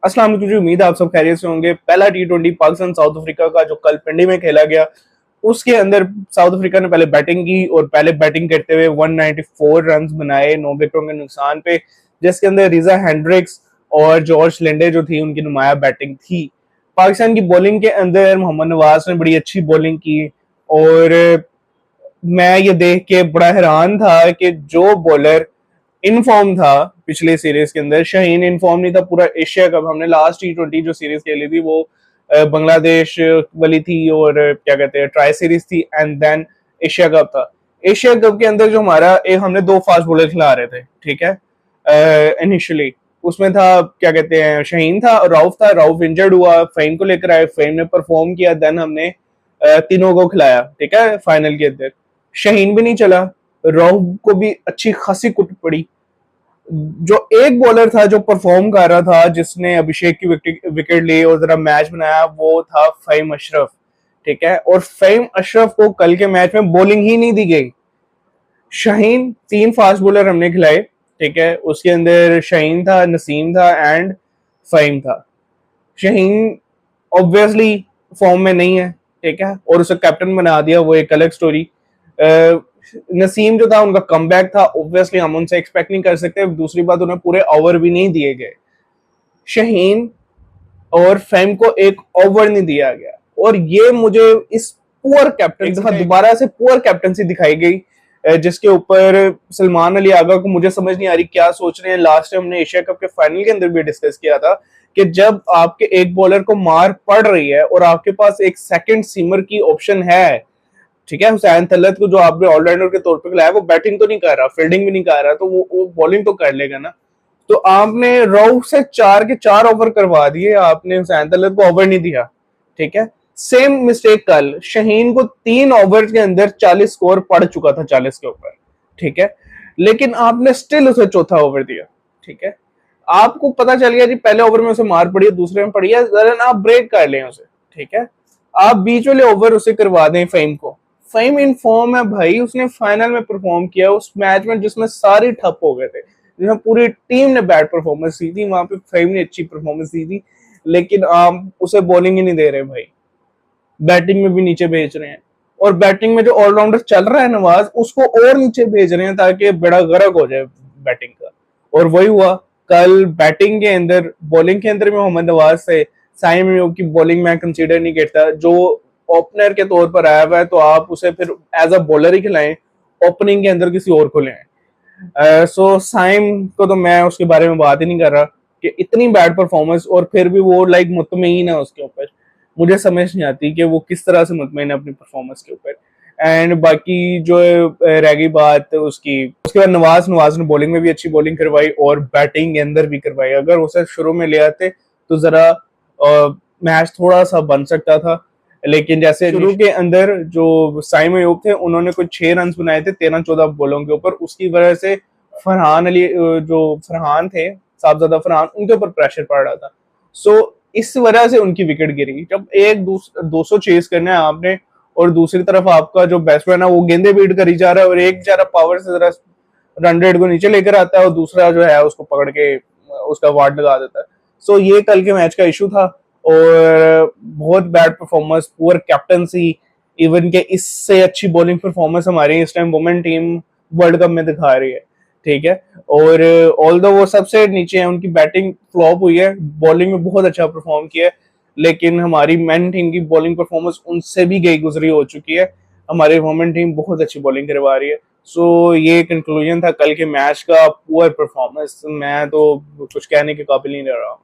अस्सलाम वालेकुम जी, उम्मीद है आप सब खैरियत से होंगे। पहला टी20 पाकिस्तान साउथ अफ्रीका का जो कल पिंडी में खेला गया, उसके अंदर साउथ अफ्रीका ने पहले बैटिंग की और पहले बैटिंग करते हुए 194 रन बनाए 9 विकेटों के नुकसान पे, जिसके अंदर रिजा हैंड्रिक्स और जॉर्ज लेंडे जो थी उनकी नुमाया बैटिंग थी। पाकिस्तान की बॉलिंग के अंदर मोहम्मद नवाज ने बड़ी अच्छी बॉलिंग की और मैं ये देख के बड़ा हैरान था कि जो बॉलर इनफॉर्म था पिछले सीरीज के अंदर, शाहीन इनफॉर्म नहीं था पूरा एशिया कप। हमने लास्ट टी20 जो सीरीज खेली थी वो बांग्लादेश वाली थी और क्या कहते हैं ट्राई सीरीज थी, एंड देन एशिया कप था। एशिया कप के अंदर जो हमारा एक हमने दो फास्ट बॉलर खिला रहे थे, ठीक है, इनिशियली उसमें था क्या कहते हैं शाहीन था और राउफ था। राउफ इंजर्ड हुआ, फेम को लेकर आए, फेम ने परफॉर्म किया, देन हमने तीनों को खिलाया, ठीक है, फाइनल के अंदर। शाहीन भी नहीं चला, राउफ को भी अच्छी खासी कुट पड़ी। जो एक बॉलर था जो परफॉर्म कर रहा था, जिसने अभिषेक की विकेट ली और जरा मैच बनाया, वो था फ़हीम अशरफ, ठीक है। और फ़हीम अशरफ को कल के मैच में बॉलिंग ही नहीं दी गई। शाहीन 3 फास्ट बॉलर हमने खिलाए, ठीक है, उसके अंदर शाहीन था, नसीम था एंड फ़हीम था। शाहीन ऑब्वियसली फॉर्म में नहीं है, ठीक है, और उसे कैप्टन बना दिया, वो एक अलग स्टोरी। नसीम जो था उनका कमबैक था, ऑब्वियसली हम उनसे एक्सपेक्ट नहीं कर सकते। दूसरी बात, उन्हें पूरे ओवर भी नहीं दिए गए। शाहीन और फैम को एक ओवर नहीं दिया गया और ये मुझे इस पुअर कैप्टन एक दफा दोबारा से पुअर कैप्टनसी दिखाई गई, जिसके ऊपर सलमान अली आगा को मुझे समझ नहीं आ रही क्या सोच रहे हैं। लास्ट टाइम हमने एशिया कप के फाइनल के अंदर भी डिस्कस किया था कि जब आपके एक बॉलर को मार पड़ रही है और आपके पास एक सेकंड सीमर की ऑप्शन है, ठीक है, हुसैन तलत को जो आपने ऑलराउंडर के तौर पे खिलाया, वो बैटिंग तो नहीं कर रहा, फील्डिंग भी नहीं कर रहा, तो वो बॉलिंग तो कर लेगा ना। तो आपने राउफ से 4 के 4 ओवर करवा दिए, आपने हुसैन तलत को ओवर नहीं दिया, ठीक है। सेम मिस्टेक कल शाहीन को 3 ओवर के अंदर 40 स्कोर पड़ चुका था, 40 के ऊपर, ठीक है, लेकिन आपने स्टिल उसे चौथा ओवर दिया, ठीक है। आपको पता चल गया जी पहले ओवर में उसे मार पड़ी है, दूसरे में पड़ी है, जरा आप ब्रेक कर लें उसे, ठीक है। आप बीच वाले ओवर उसे करवा दें फ़हीम को। फ़हीम इन फॉर्म है भाई, उसने फाइनल में परफॉर्म किया उस मैच में जिसमें सारे ठप हो गए थे, जिसमें पूरी टीम ने बैड परफॉर्मेंस दी थी, वहां पे फ़हीम ने अच्छी परफॉर्मेंस दी थी, लेकिन आप उसे बॉलिंग ही नहीं दे रहे भाई, बैटिंग में भी नीचे भेज रहे हैं। और बैटिंग में जो ऑलराउंडर चल रहा है नवाज, उसको और नीचे भेज रहे हैं ताकि बड़ा गर्क हो जाए बैटिंग का, और वही हुआ कल बैटिंग के अंदर। बॉलिंग के अंदर में मोहम्मद नवाज से साइम अयूब की बॉलिंग मैं कंसीडर नहीं करता, जो ओपनर के तौर पर आया हुआ है, तो आप उसे फिर एज अ बॉलर ही खिलाएं, ओपनिंग के अंदर किसी और को लें। सो साइम को तो मैं उसके बारे में बात ही नहीं कर रहा कि इतनी बैड परफॉर्मेंस और फिर भी वो लाइक मुतमईन है उसके ऊपर। मुझे समझ नहीं आती कि वो किस तरह से मुतमईन है अपनी परफॉर्मेंस के ऊपर। एंड बाकी जो रह गई बात उसकी, उसके बाद नवाज ने बॉलिंग में भी अच्छी बॉलिंग करवाई और बैटिंग के अंदर भी करवाई। अगर उसे शुरू में ले आते तो जरा मैच थोड़ा सा बन सकता था, लेकिन जैसे शुरू के अंदर जो साइम अयूब थे उन्होंने कुछ 6 रन बनाए थे 13-14 बॉलों के ऊपर, उसकी वजह से फरहान अली जो फरहान थे, साहबजादा फरहान, उनके ऊपर प्रेशर पड़ रहा था। सो इस वजह से उनकी विकेट गिरी। जब एक 200 चेस करना है आपने और दूसरी तरफ आपका जो बैट्समैन है वो गेंदे बीट करी जा रहा है और एक बेचारा पावर से जरा रन रेट को नीचे लेकर आता है और दूसरा जो है उसको पकड़ के उसका वार्ड लगा देता है। सो ये कल के मैच का इशू था और बहुत bad performance, poor captaincy, even के इससे अच्छी बॉलिंग परफॉर्मेंस हमारी इस time women team world cup में दिखा रही है, ठीक है। और ऑल्दो वो सबसे नीचे है, उनकी बैटिंग फ्लॉप हुई है, बॉलिंग में बहुत अच्छा परफॉर्म किया है, लेकिन हमारी मेन टीम की बॉलिंग परफॉर्मेंस उनसे भी गई गुजरी हो चुकी है। हमारी वुमेन टीम बहुत अच्छी बॉलिंग करवा रही है। सो ये कंक्लूजन था कल के मैच का, पुअर परफॉर्मेंस। मैं तो कुछ कहने के काबिल नहीं रह रहा हूँ।